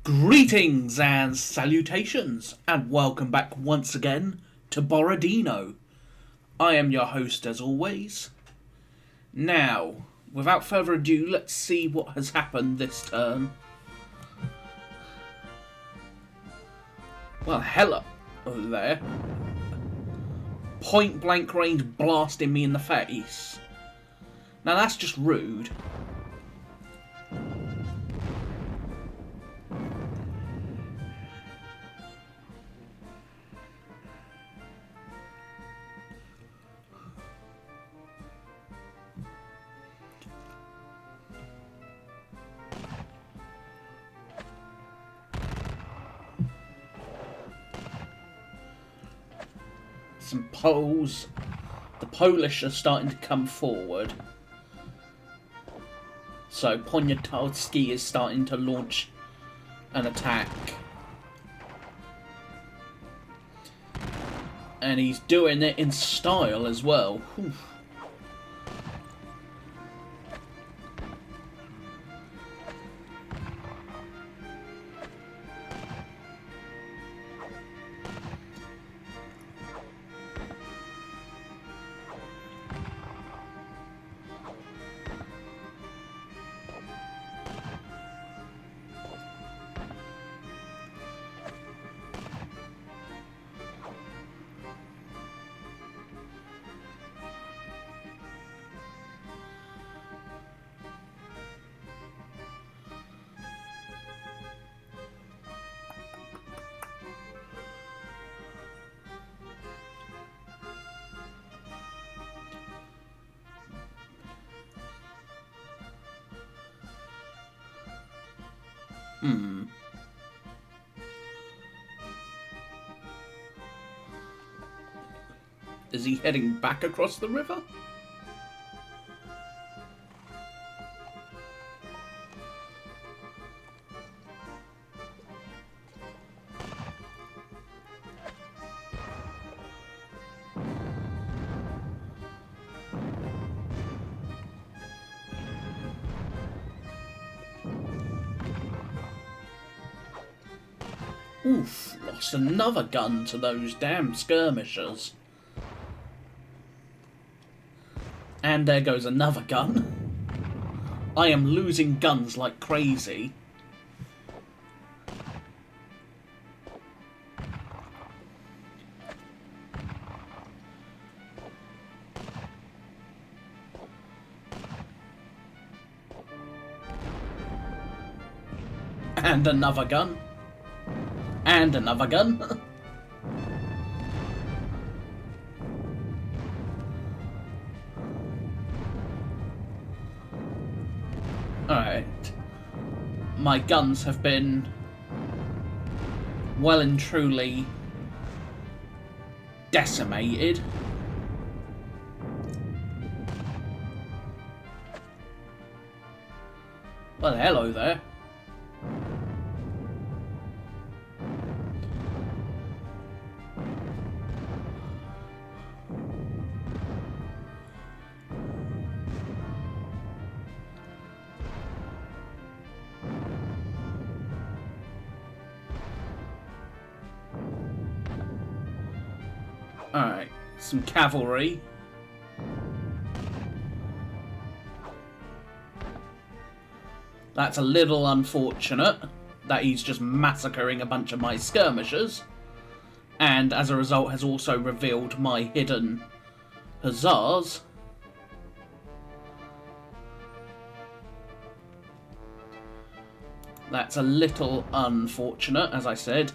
Greetings and salutations, and welcome back once again to Borodino. I am your host as always. Now, without further ado, let's see what has happened this turn. Well, hello there. Point blank range blasting me in the face. Now that's just rude. Some Poles. The Polish are starting to come forward. So Poniatowski is starting to launch an attack. And he's doing it in style as well. Whew. Is he heading back across the river? Oof, lost another gun to those damn skirmishers. And there goes another gun. I am losing guns like crazy. And another gun. And another gun. Alright. My guns have been well and truly decimated. Well, hello there. Alright, some cavalry. That's a little unfortunate that he's just massacring a bunch of my skirmishers. And as a result has also revealed my hidden hussars. That's a little unfortunate, as I said.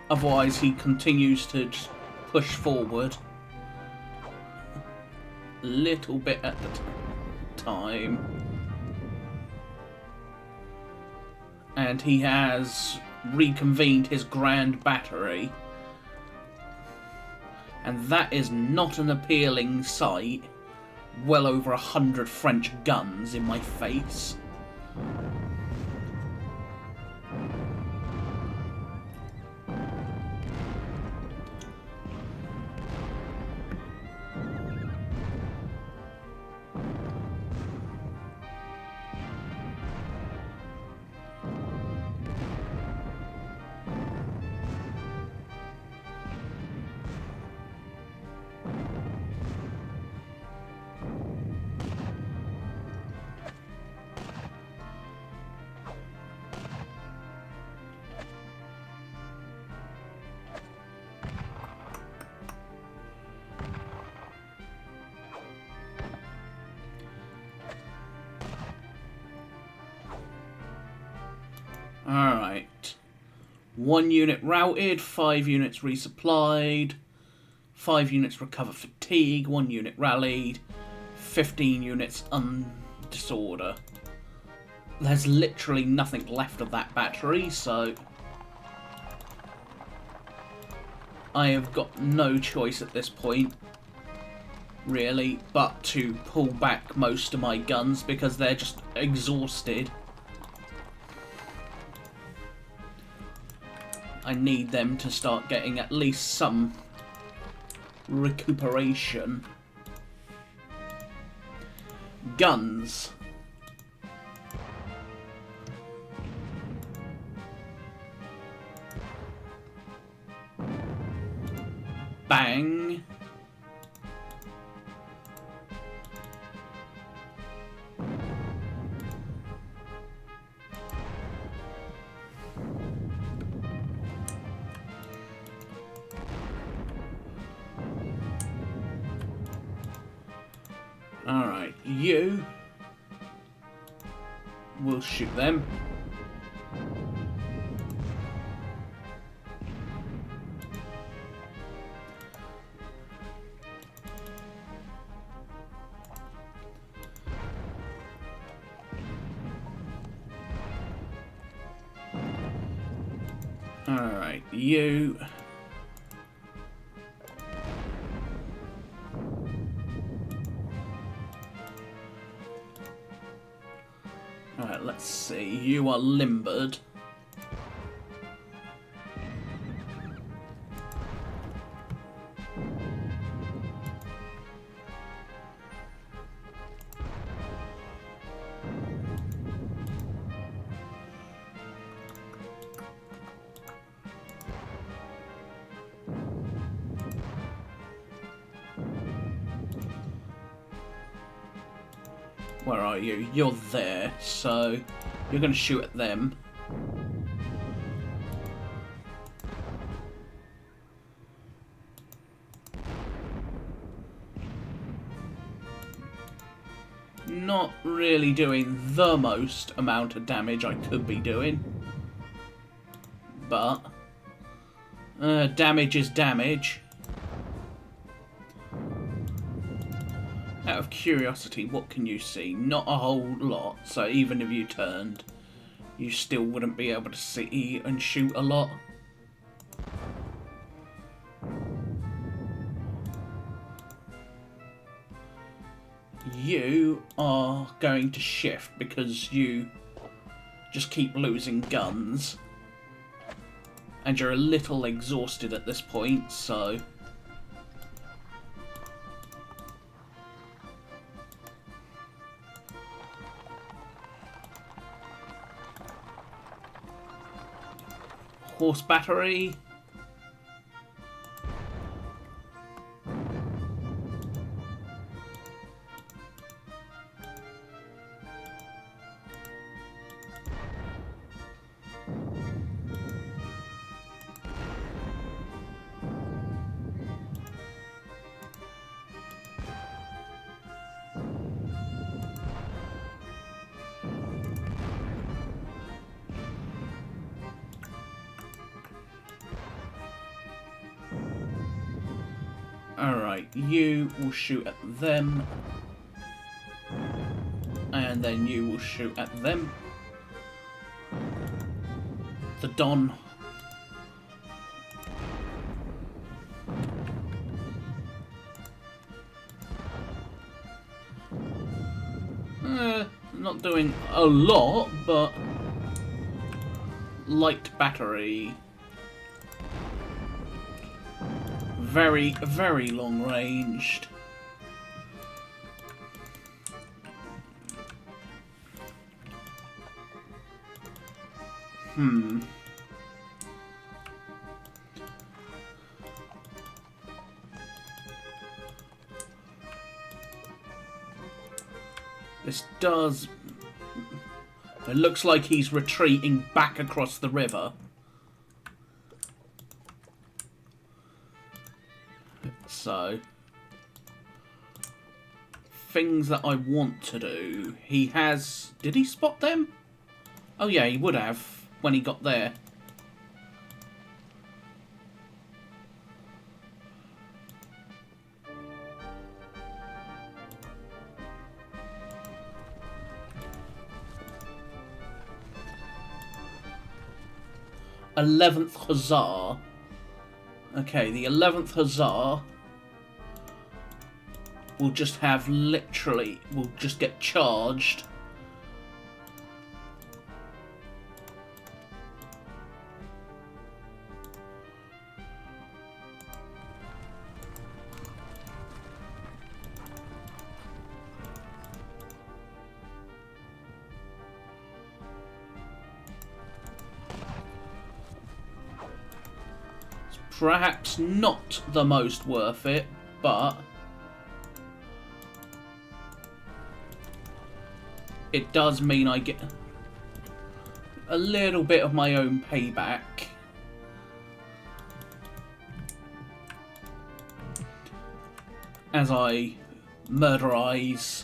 Otherwise, he continues to just push forward a little bit at the time. And he has reconvened his grand battery. And that is not an appealing sight. Well over 100 French guns in my face. Alright. 1 unit routed, 5 units resupplied, 5 units recover fatigue, 1 unit rallied, 15 units disorder. There's literally nothing left of that battery, so I have got no choice at this point, really, but to pull back most of my guns because they're just exhausted. I need them to start getting at least some recuperation. Guns. Bang. Alright, you will shoot them. Alright, you. Alright, let's see. You are limbered. Where are you? You're there, so you're going to shoot at them. Not really doing the most amount of damage I could be doing. But damage is damage. Out of curiosity, what can you see? Not a whole lot, so even if you turned, you still wouldn't be able to see and shoot a lot. You are going to shift because you just keep losing guns. And you're a little exhausted at this point, so horse battery. Alright, you will shoot at them. And then you will shoot at them. The Don doing a lot, but light battery. Very, very long ranged. This does... It looks like he's retreating back across the river. So... Things that I want to do. He has... Did he spot them? Oh yeah, he would have when he got there. th Hussar. Okay, the 11th Hussar will just have literally... will just get charged. Perhaps not the most worth it, but it does mean I get a little bit of my own payback. As I murderize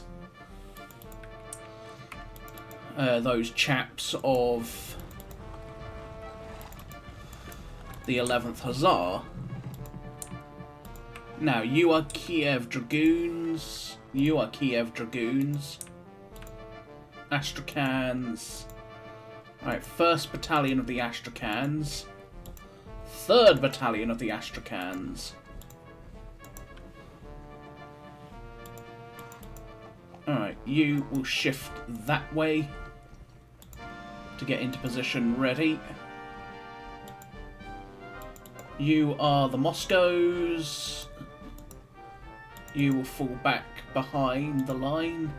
those chaps of the 11th Hussar. Now, you are Kiev Dragoons. You are Kiev Dragoons. Astrakhans. Alright, 1st Battalion of the Astrakhans. 3rd Battalion of the Astrakhans. Alright, you will shift that way to get into position ready. You are the Moscows. You will fall back behind the line.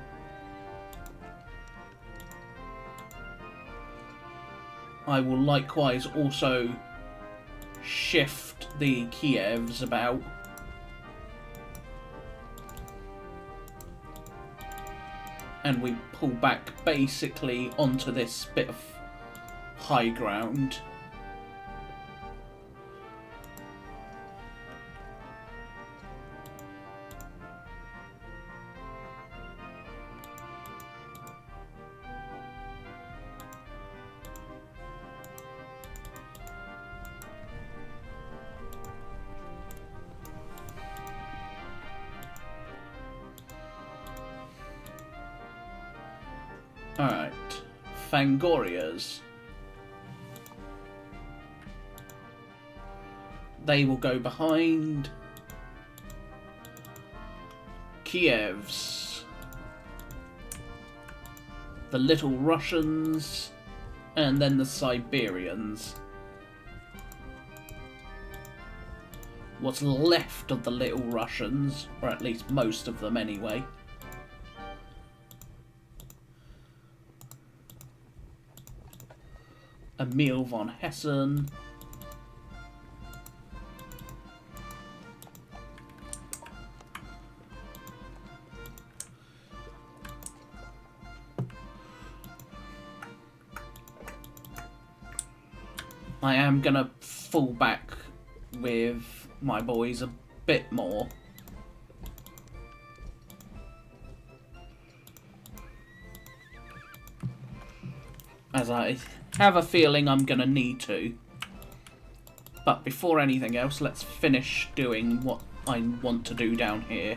I will likewise also shift the Kievs about. And we pull back basically onto this bit of high ground. Alright, Fangorias. They will go behind. Kievs. The Little Russians. And then the Siberians. What's left of the Little Russians, or at least most of them anyway. Emil von Hessen. I am gonna fall back with my boys a bit more. As I have a feeling I'm gonna need to. But before anything else, let's finish doing what I want to do down here.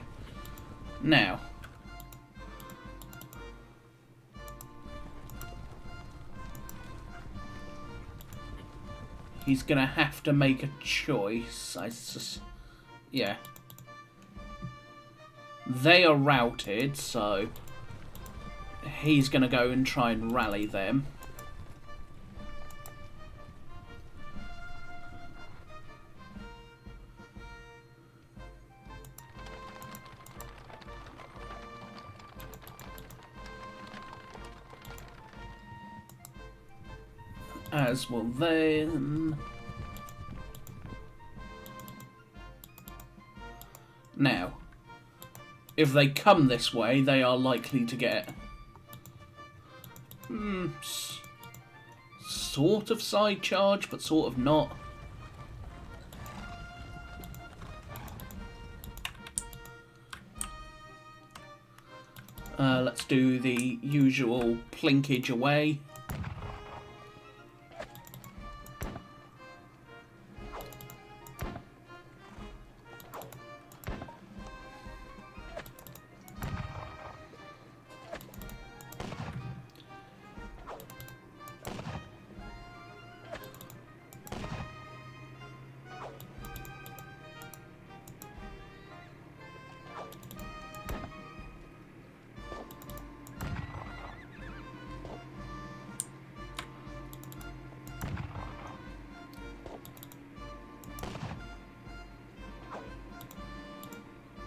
Now. He's gonna have to make a choice. Yeah. They are routed, so he's going to go and try and rally them. As will then. Now, if they come this way, they are likely to get sort of side charge, but sort of not. Let's do the usual plinkage away.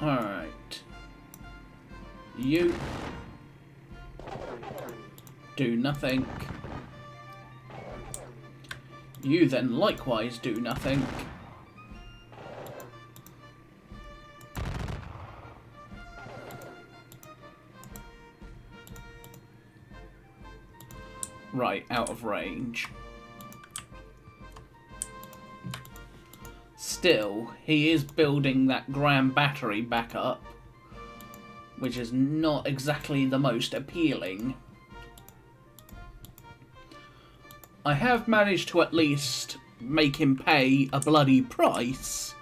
Alright. You do nothing. You then likewise do nothing. Right, out of range. Still, he is building that grand battery back up, which is not exactly the most appealing. I have managed to at least make him pay a bloody price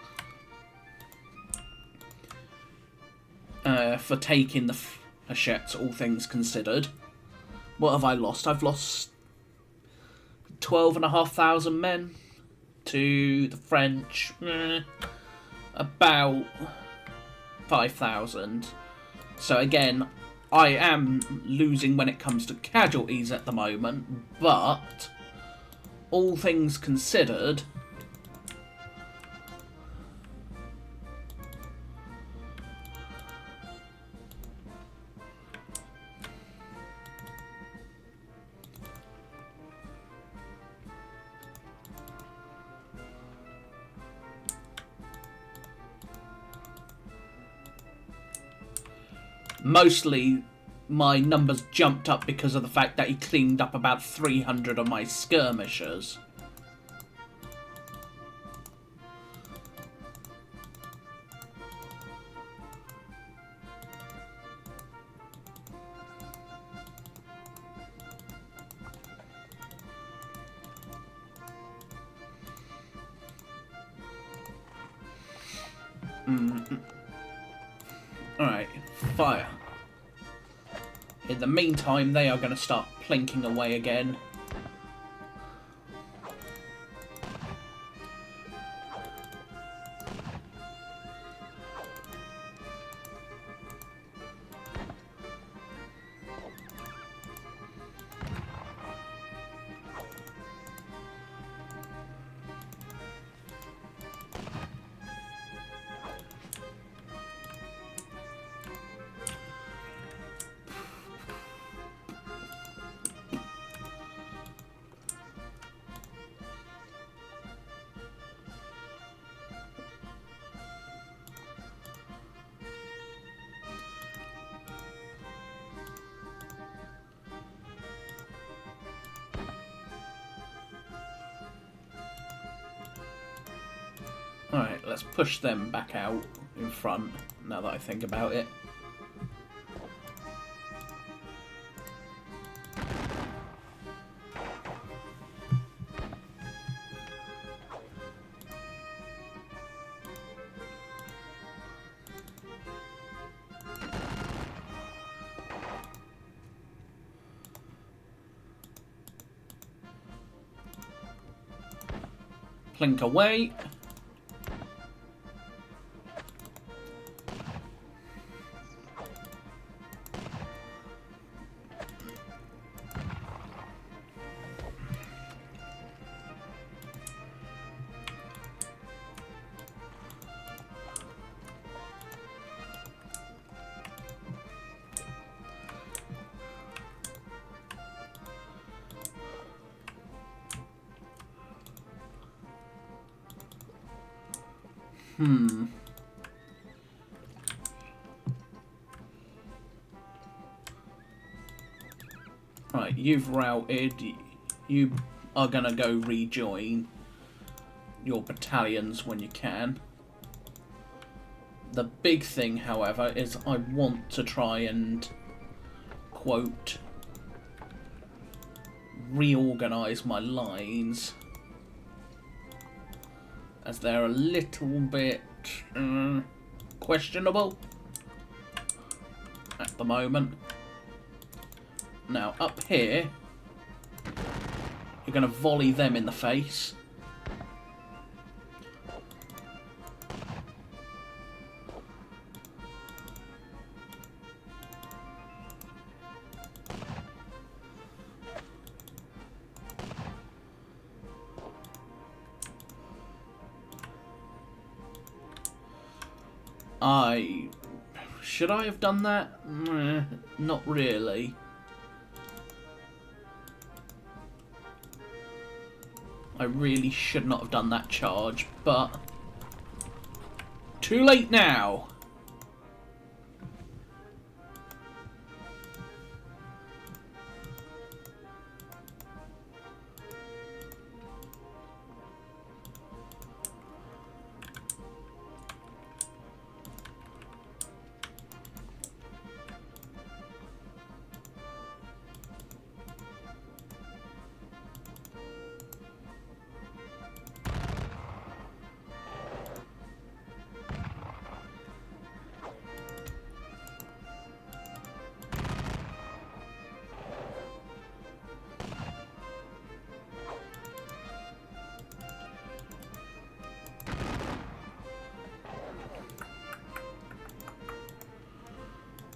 for taking the Hachette, all things considered. What have I lost? I've lost 12,500 men. To the French, about 5,000. So again, I am losing when it comes to casualties at the moment, but all things considered, mostly my numbers jumped up because of the fact that he cleaned up about 300 of my skirmishers. Alright, fire. In the meantime, they are going to start plinking away again. Alright, let's push them back out in front, now that I think about it. Plink away. Right, you've routed. You are gonna go rejoin your battalions when you can. The big thing, however, is I want to try and, quote, reorganise my lines, as they're a little bit questionable at the moment. Now, up here, you're going to volley them in the face. Should I have done that? Not really. I really should not have done that charge, but too late now.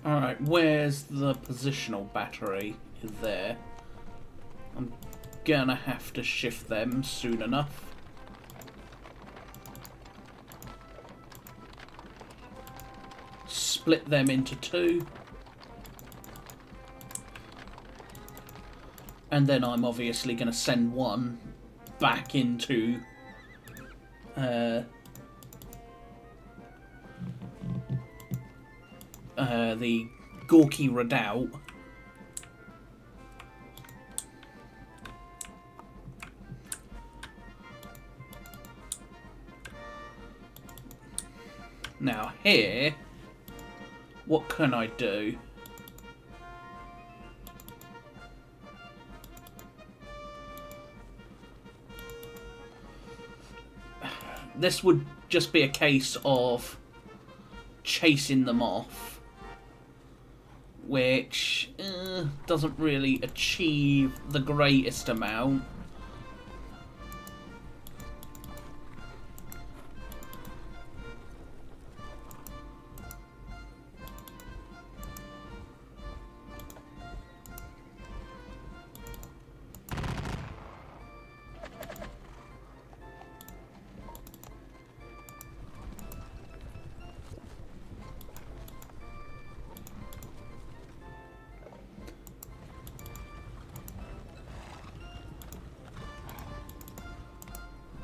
Alright, where's the positional battery? There. I'm gonna have to shift them soon enough. Split them into two. And then I'm obviously gonna send one back into the Gorky redoubt. Now here, what can I do? This would just be a case of chasing them off, which doesn't really achieve the greatest amount.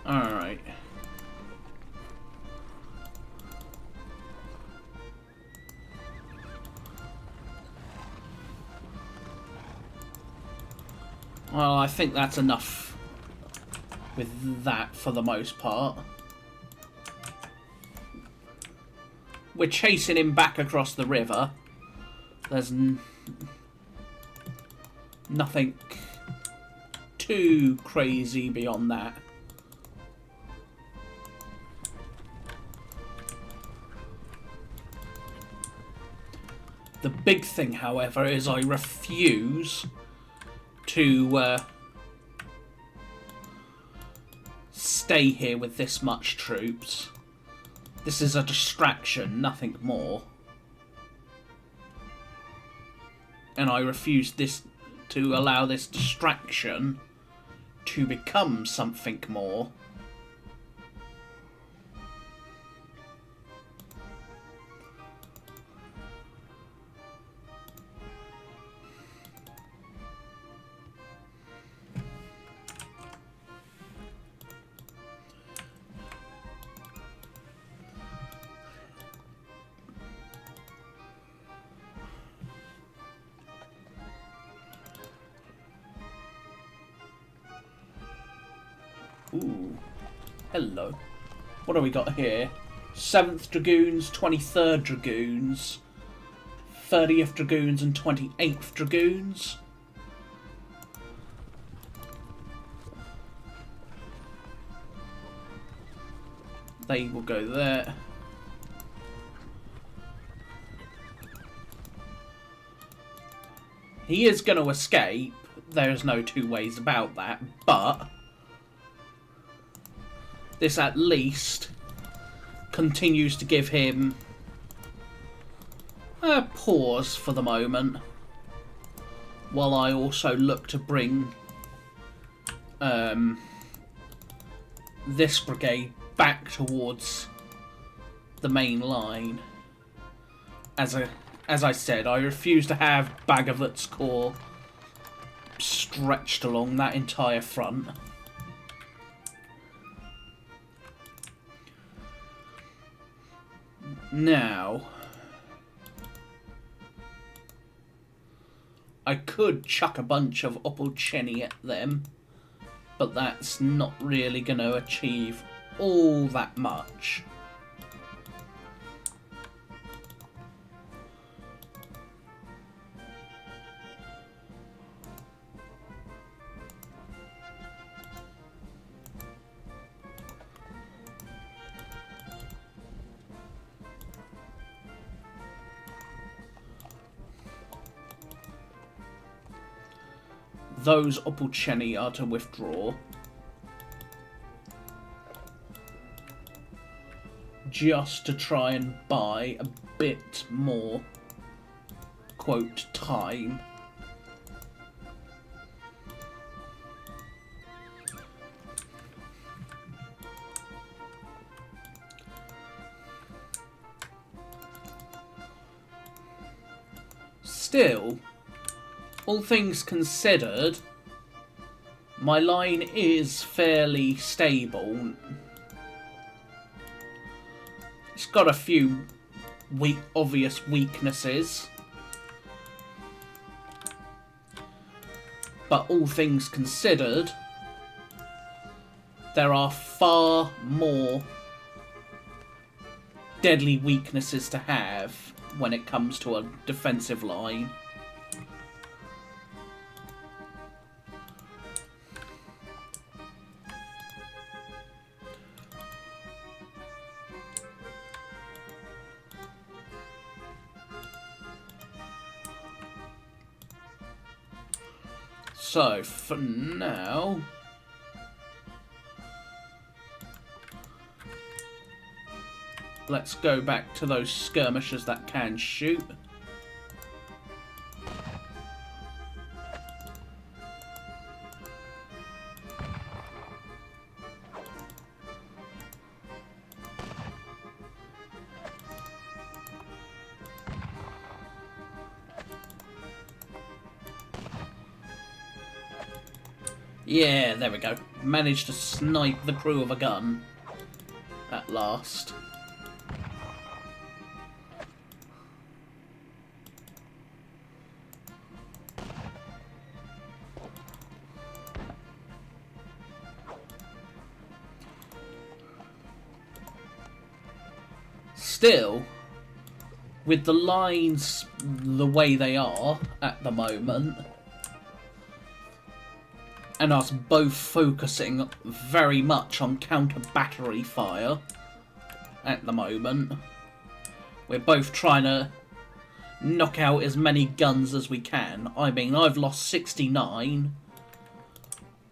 Alright. Well, I think that's enough with that for the most part. We're chasing him back across the river. There's nothing too crazy beyond that. The big thing, however, is I refuse to stay here with this much troops. This is a distraction, nothing more. And I refuse to allow this distraction to become something more. Ooh. Hello. What do we got here? 7th Dragoons, 23rd Dragoons, 30th Dragoons and 28th Dragoons. They will go there. He is going to escape. There's no two ways about that. But this at least continues to give him a pause for the moment, while I also look to bring this brigade back towards the main line. As I said, I refuse to have Bagavut's corps stretched along that entire front. Now, I could chuck a bunch of Opolcheni at them, but that's not really going to achieve all that much. Those Opolcheni are to withdraw. Just to try and buy a bit more, quote, time. Still, all things considered, my line is fairly stable. It's got a few obvious weaknesses, but all things considered, there are far more deadly weaknesses to have when it comes to a defensive line. So, for now, let's go back to those skirmishers that can shoot. Yeah, there we go. Managed to snipe the crew of a gun at last. Still, with the lines the way they are at the moment, and us both focusing very much on counter-battery fire at the moment, we're both trying to knock out as many guns as we can. I mean, I've lost 69.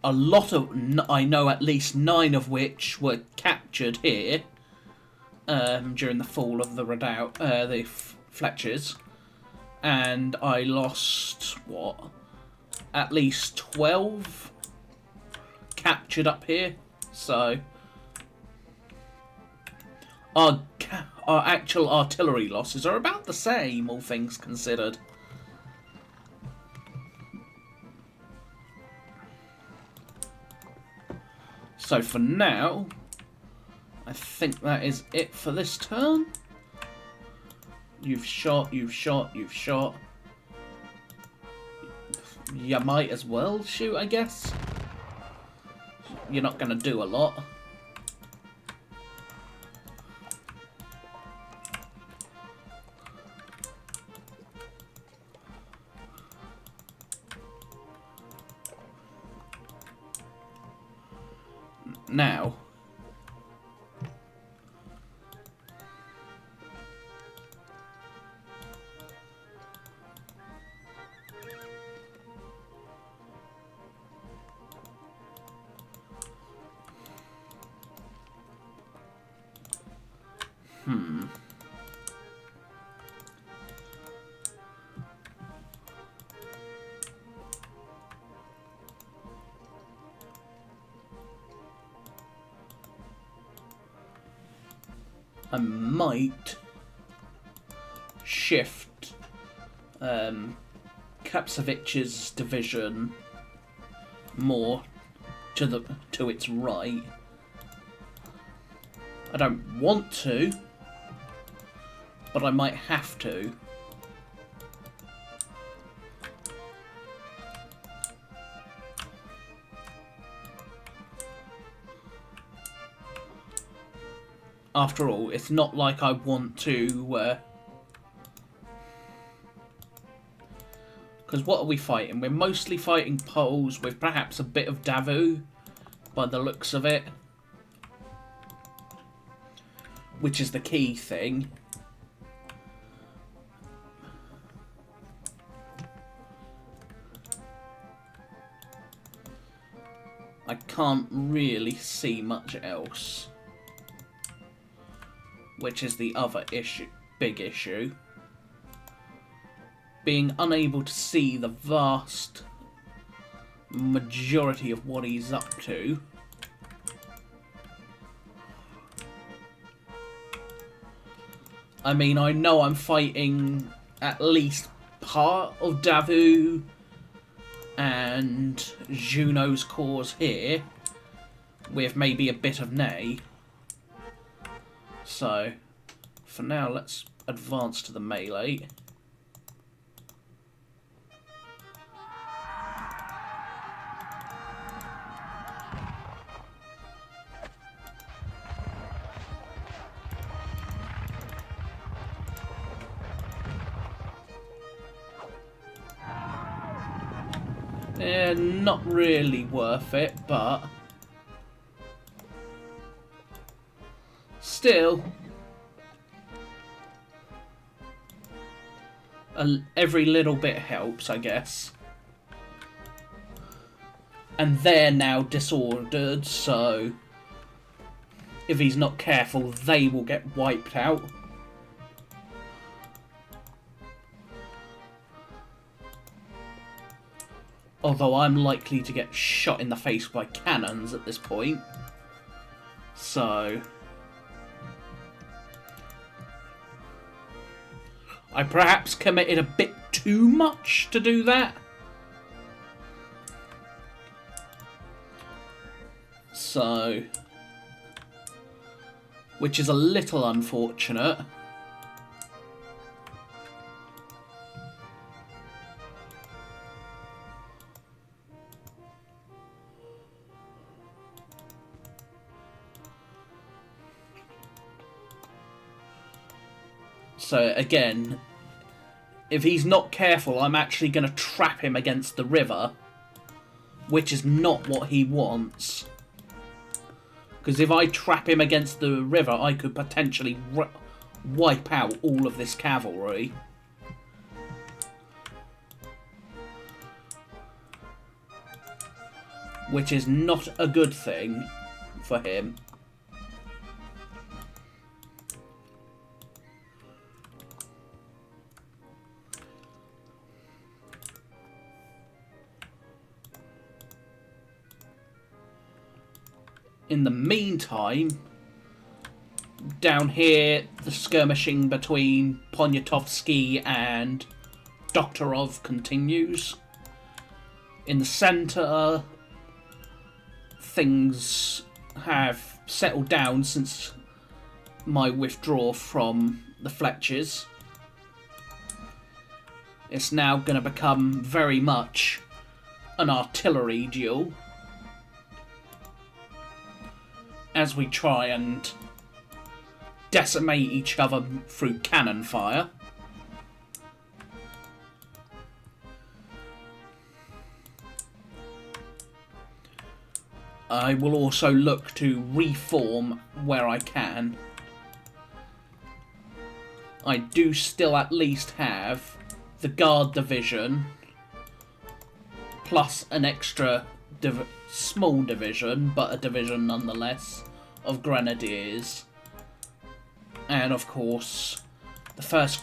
A lot of... I know at least 9 of which were captured here during the fall of the redoubt, the Fletchers. And I lost, what? At least 12 captured up here. So our actual artillery losses are about the same, all things considered. So for now, I think that is it for this turn. You've shot, you've shot, you've shot. You might as well shoot, I guess. you're not going to do a lot. Now, I might shift Kapsevic's division more to its right. I don't want to, but I might have to. After all, it's not like I want to... Because what are we fighting? We're mostly fighting Poles with perhaps a bit of Davu, by the looks of it. Which is the key thing. I can't really see much else. Which is the other issue, big issue. Being unable to see the vast majority of what he's up to. I mean, I know I'm fighting at least part of Davu and Juno's cause here, with maybe a bit of Ney. So, for now, let's advance to the melee. Not really worth it, but still, every little bit helps, I guess. And they're now disordered, so if he's not careful, they will get wiped out. Although I'm likely to get shot in the face by cannons at this point. So I perhaps committed a bit too much to do that. So, which is a little unfortunate. So again, if he's not careful, I'm actually going to trap him against the river, which is not what he wants. Because if I trap him against the river, I could potentially wipe out all of this cavalry. Which is not a good thing for him. In the meantime, down here, the skirmishing between Poniatowski and Doktorov continues. In the centre, things have settled down since my withdrawal from the Fletchers. It's now going to become very much an artillery duel. as we try and decimate each other through cannon fire. I will also look to reform where I can. I do still at least have the guard division plus an extra small division, but a division nonetheless, of grenadiers. And of course, the 1st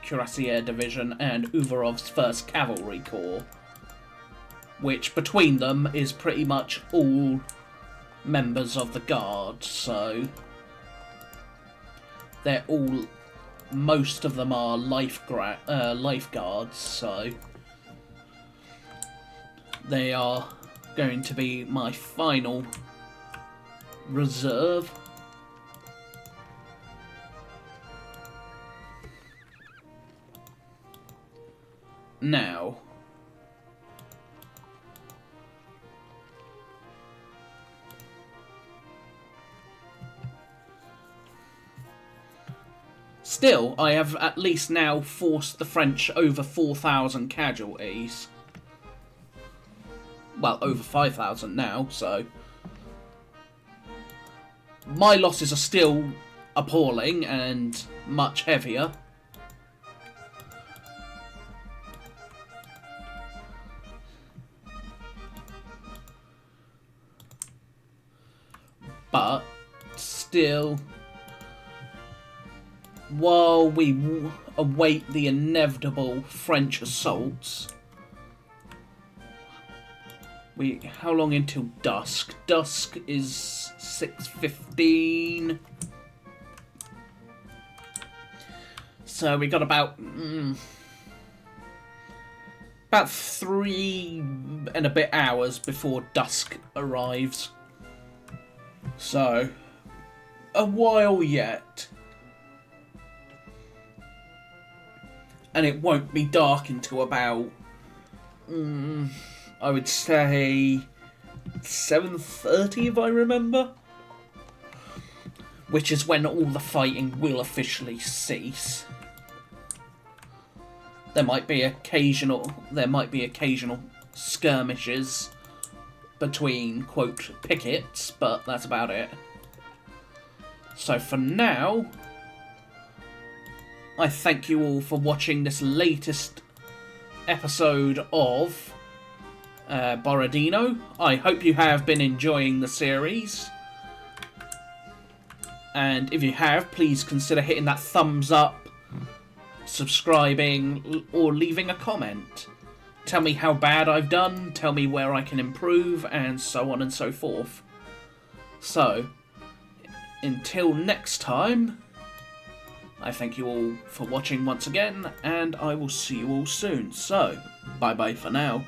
Cuirassier Division and Uvarov's 1st Cavalry Corps, which between them is pretty much all members of the Guard, so they're all, most of them are lifeguards, so they are going to be my final reserve. Now, still, I have at least now forced the French over 4,000 casualties. Well, over 5,000 now, so my losses are still appalling and much heavier. But still, while we await the inevitable French assaults, how long until dusk? Dusk is 6:15. So we got about 3 and a bit hours before dusk arrives. So, a while yet. And it won't be dark until about, I would say 7:30 if I remember. Which is when all the fighting will officially cease. There might be occasional skirmishes between, quote, pickets, but that's about it. So for now, I thank you all for watching this latest episode of Borodino. I hope you have been enjoying the series. And if you have, please consider hitting that thumbs up, subscribing, or leaving a comment. Tell me how bad I've done, tell me where I can improve, and so on and so forth. So, until next time, I thank you all for watching once again, and I will see you all soon. So, bye-bye for now.